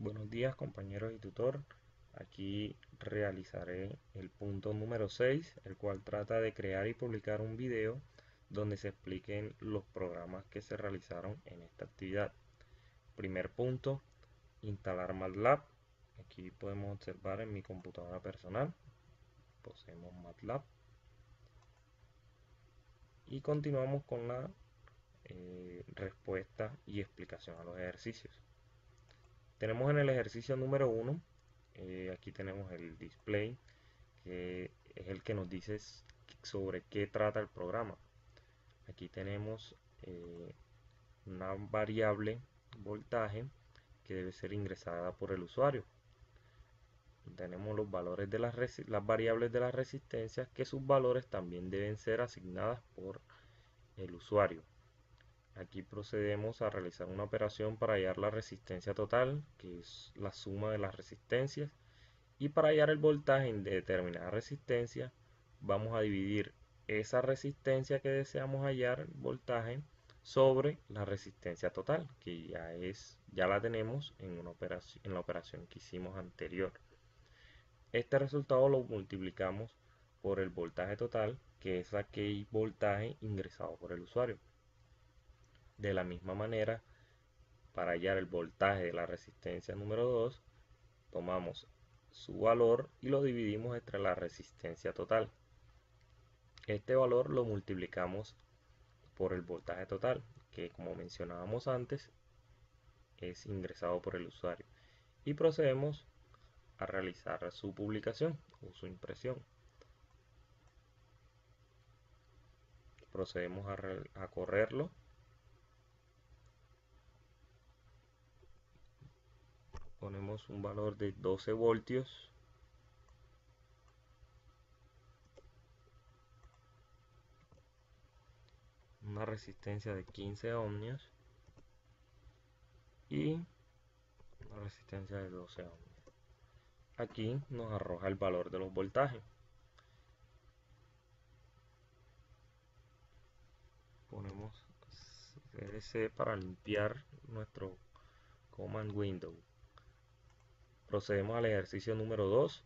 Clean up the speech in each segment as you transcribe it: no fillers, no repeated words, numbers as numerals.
Buenos días compañeros y tutor. Aquí realizaré el punto número 6, el cual trata de crear y publicar un video donde se expliquen los programas que se realizaron en esta actividad. Primer punto, instalar MATLAB. Aquí podemos observar en mi computadora personal, poseemos MATLAB. Y continuamos con la respuesta y explicación a los ejercicios. Tenemos en el ejercicio número 1, aquí tenemos el display, que es el que nos dice sobre qué trata el programa. Aquí tenemos una variable voltaje que debe ser ingresada por el usuario. Tenemos los valores de las variables de las resistencias, que sus valores también deben ser asignadas por el usuario. Aquí procedemos a realizar una operación para hallar la resistencia total, que es la suma de las resistencias, y para hallar el voltaje en determinada resistencia vamos a dividir esa resistencia que deseamos hallar, voltaje, sobre la resistencia total, que ya la tenemos en la operación que hicimos anterior. Este resultado lo multiplicamos por el voltaje total, que es aquel voltaje ingresado por el usuario. De la misma manera, para hallar el voltaje de la resistencia número 2, tomamos su valor y lo dividimos entre la resistencia total. Este valor lo multiplicamos por el voltaje total, que como mencionábamos antes, es ingresado por el usuario. Y procedemos a realizar su publicación o su impresión. Procedemos a correrlo. Ponemos un valor de 12 voltios. Una resistencia de 15 ohmios y una resistencia de 12 ohmios. Aquí nos arroja el valor de los voltajes. Ponemos CDC para limpiar nuestro command window. Procedemos al ejercicio número 2,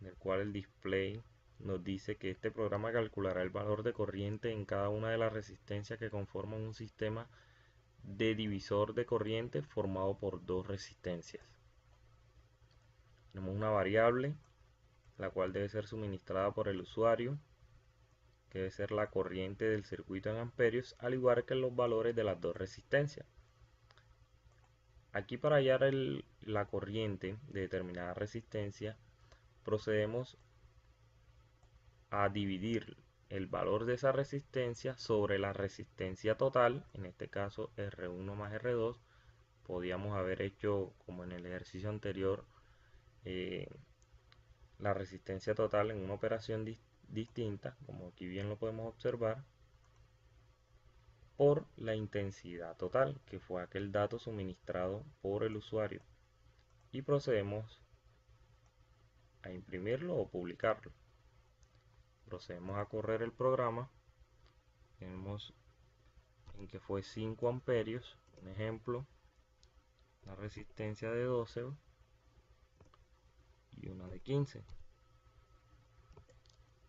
en el cual el display nos dice que este programa calculará el valor de corriente en cada una de las resistencias que conforman un sistema de divisor de corriente formado por dos resistencias. Tenemos una variable, la cual debe ser suministrada por el usuario, que debe ser la corriente del circuito en amperios, al igual que los valores de las dos resistencias. Aquí, para hallar la corriente de determinada resistencia, procedemos a dividir el valor de esa resistencia sobre la resistencia total, en este caso R1 más R2. Podíamos haber hecho, como en el ejercicio anterior, la resistencia total en una operación distinta, como aquí bien lo podemos observar, por la intensidad total, que fue aquel dato suministrado por el usuario, y procedemos a imprimirlo o publicarlo. Procedemos a correr el programa. Tenemos en que fue 5 amperios, un ejemplo, la resistencia de 12 y una de 15,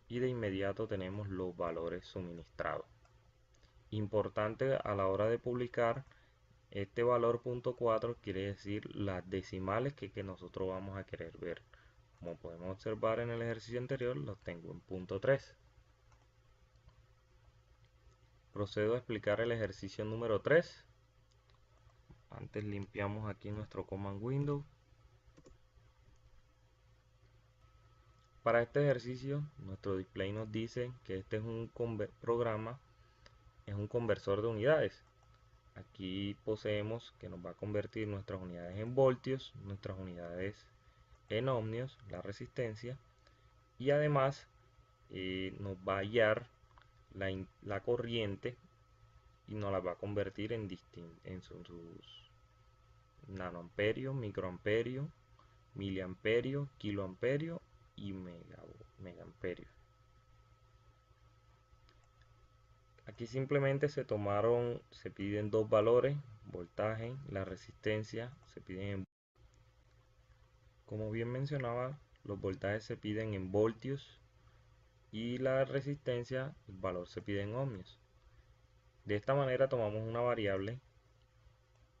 y de inmediato tenemos los valores suministrados. Importante a la hora de publicar, este valor .4 quiere decir las decimales que nosotros vamos a querer ver. Como podemos observar en el ejercicio anterior, los tengo en .3. Procedo a explicar el ejercicio número 3. Antes limpiamos aquí nuestro command window. Para este ejercicio, nuestro display nos dice que este es un programa, es un conversor de unidades. Aquí poseemos que nos va a convertir nuestras unidades en voltios, nuestras unidades en ohmios, la resistencia, y además nos va a hallar la corriente y nos la va a convertir en sus nanoamperios, microamperios, miliamperios, kiloamperios y megaamperio. Aquí simplemente se piden dos valores, voltaje, la resistencia, se piden Como bien mencionaba, los voltajes se piden en voltios y la resistencia, el valor se pide en ohmios. De esta manera tomamos una variable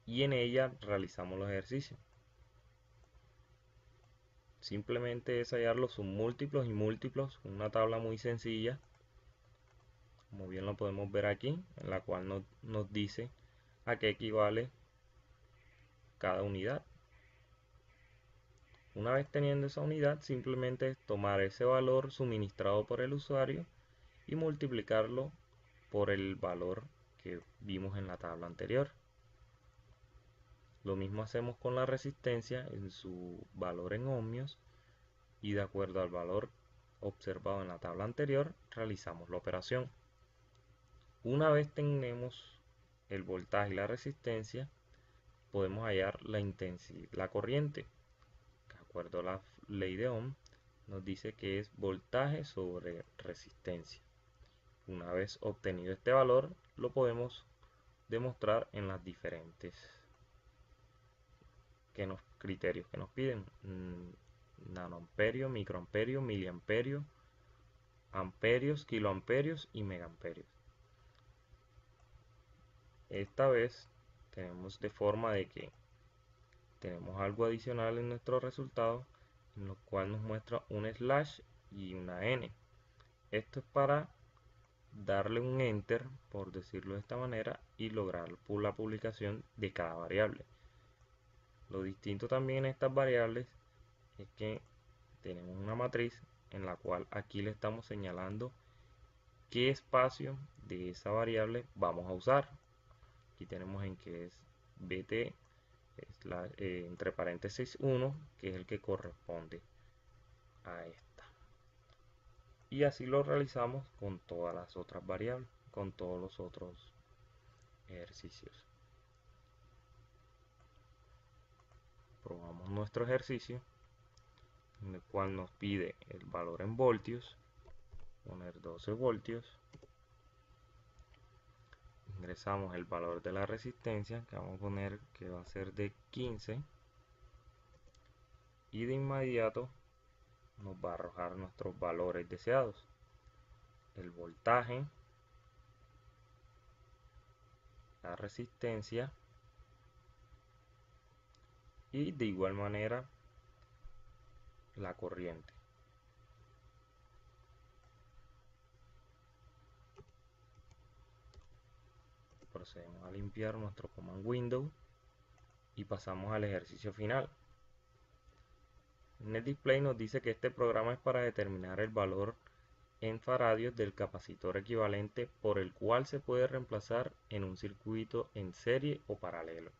y en ella realizamos los ejercicios. Simplemente es hallar los submúltiplos y múltiplos, una tabla muy sencilla, como bien lo podemos ver aquí, en la cual nos dice a qué equivale cada unidad. Una vez teniendo esa unidad, simplemente es tomar ese valor suministrado por el usuario y multiplicarlo por el valor que vimos en la tabla anterior. Lo mismo hacemos con la resistencia en su valor en ohmios y de acuerdo al valor observado en la tabla anterior realizamos la operación. Una vez tenemos el voltaje y la resistencia, podemos hallar la intensidad, la corriente. De acuerdo a la ley de Ohm, nos dice que es voltaje sobre resistencia. Una vez obtenido este valor, lo podemos demostrar en las diferentes criterios que nos piden: nanoamperio, microamperio, miliamperio, amperios, kiloamperios y megamperios. Esta vez tenemos de forma de que tenemos algo adicional en nuestro resultado, en lo cual nos muestra un slash y una n. Esto es para darle un enter, por decirlo de esta manera, y lograr la publicación de cada variable. Lo distinto también en estas variables es que tenemos una matriz en la cual aquí le estamos señalando qué espacio de esa variable vamos a usar. Aquí tenemos en que es bt entre paréntesis 1, que es el que corresponde a esta. Y así lo realizamos con todas las otras variables, con todos los otros ejercicios. Probamos nuestro ejercicio, en el cual nos pide el valor en voltios, poner 12 voltios, ingresamos el valor de la resistencia, que vamos a poner que va a ser de 15, y de inmediato nos va a arrojar nuestros valores deseados: el voltaje, la resistencia y de igual manera la corriente. Procedemos a limpiar nuestro command window y pasamos al ejercicio final. En el display nos dice que este programa es para determinar el valor en faradios del capacitor equivalente por el cual se puede reemplazar en un circuito en serie o paralelo.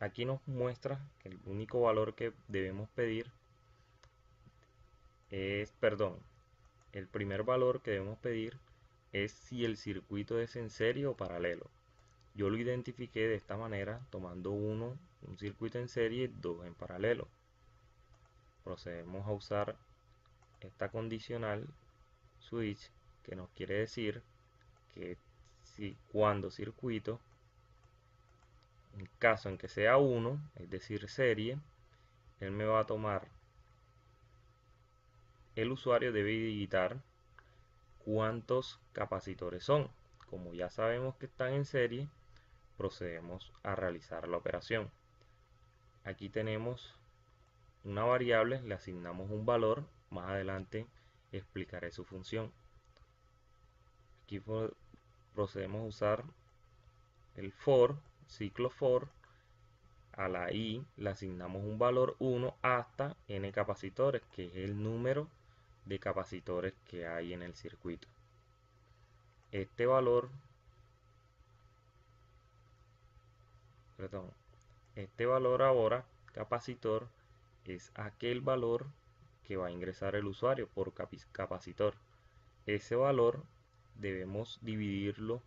Aquí nos muestra que el único valor que debemos pedir es, el primer valor que debemos pedir es si el circuito es en serie o paralelo. Yo lo identifiqué de esta manera, tomando un circuito en serie, 2 en paralelo. Procedemos a usar esta condicional switch, que nos quiere decir que cuando circuito, en caso en que sea 1, es decir serie, él me va a tomar, el usuario debe digitar cuántos capacitores son. Como ya sabemos que están en serie, procedemos a realizar la operación. Aquí tenemos una variable, le asignamos un valor, más adelante explicaré su función. Aquí procedemos a usar el for, ciclo for. A la i le asignamos un valor 1 hasta n capacitores, que es el número de capacitores que hay en el circuito. Este valor, ahora, capacitor, es aquel valor que va a ingresar el usuario por capacitor. Ese valor debemos dividirlo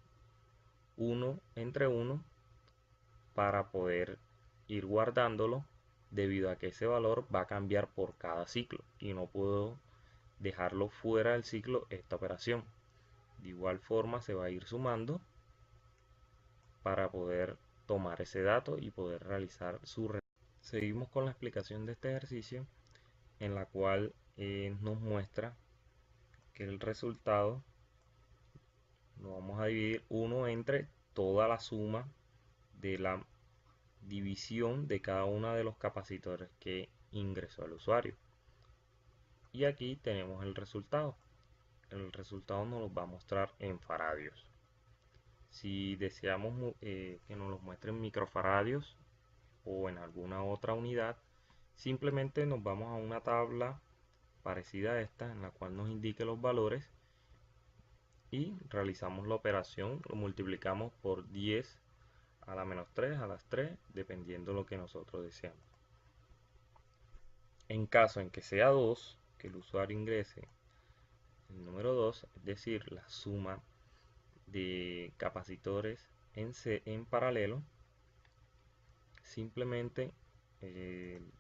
1 entre 1 para poder ir guardándolo, debido a que ese valor va a cambiar por cada ciclo y no puedo dejarlo fuera del ciclo esta operación. De igual forma se va a ir sumando para poder tomar ese dato y poder realizar su Seguimos con la explicación de este ejercicio, en la cual nos muestra que el resultado lo vamos a dividir 1 entre toda la suma de la división de cada uno de los capacitores que ingresó el usuario. Y aquí tenemos el resultado. El resultado nos lo va a mostrar en faradios. Si deseamos que nos los muestre en microfaradios o en alguna otra unidad, simplemente nos vamos a una tabla parecida a esta, en la cual nos indique los valores, y realizamos la operación, lo multiplicamos por 10 a la menos 3, a las 3, dependiendo de lo que nosotros deseamos. En caso en que sea 2, que el usuario ingrese el número 2, es decir, la suma de capacitores en paralelo, simplemente el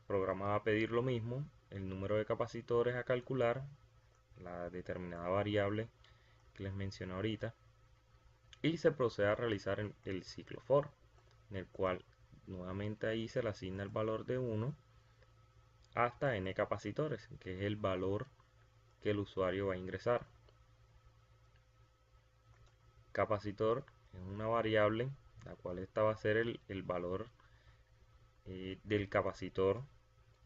programa va a pedir lo mismo, el número de capacitores a calcular, la determinada variable que les mencioné ahorita, y se procede a realizar el ciclo for, en el cual nuevamente ahí se le asigna el valor de 1 hasta n capacitores, que es el valor que el usuario va a ingresar. Capacitor es una variable, la cual esta va a ser el valor del capacitor,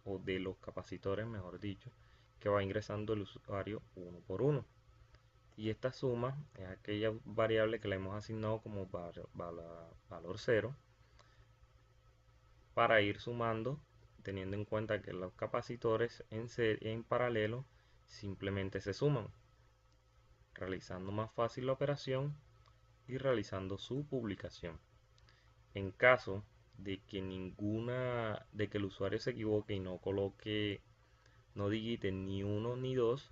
o de los capacitores mejor dicho, que va ingresando el usuario uno por uno. Y esta suma es aquella variable que le hemos asignado como valor 0, para ir sumando, teniendo en cuenta que los capacitores en paralelo simplemente se suman, realizando más fácil la operación y realizando su publicación. En caso de que el usuario se equivoque y no digite ni 1 ni 2,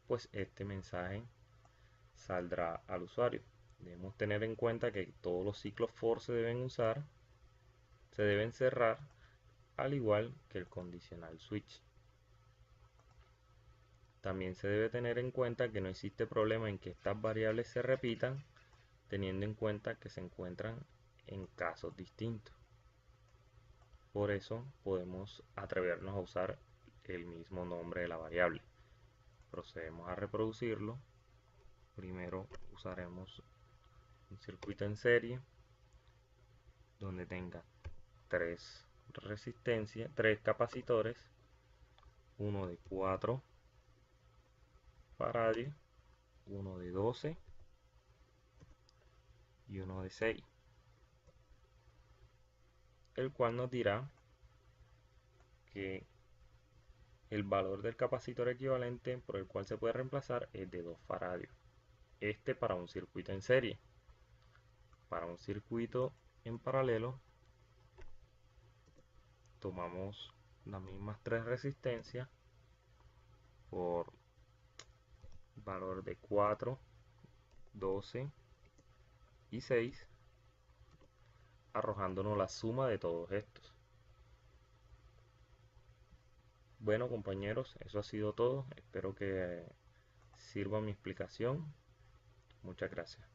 pues este mensaje saldrá al usuario. Debemos tener en cuenta que todos los ciclos for se deben cerrar, al igual que el condicional switch. También se debe tener en cuenta que no existe problema en que estas variables se repitan, teniendo en cuenta que se encuentran en casos distintos. Por eso podemos atrevernos a usar el mismo nombre de la variable. Procedemos a reproducirlo. Primero usaremos un circuito en serie donde tenga 3 capacitores, uno de 4 faradios, uno de 12 y uno de 6, el cual nos dirá que el valor del capacitor equivalente por el cual se puede reemplazar es de 2 faradios. Este para un circuito en serie. Para un circuito en paralelo, tomamos las mismas 3 resistencias por valor de 4, 12 y 6, arrojándonos la suma de todos estos. Bueno, compañeros, eso ha sido todo. Espero que sirva mi explicación. Muchas gracias.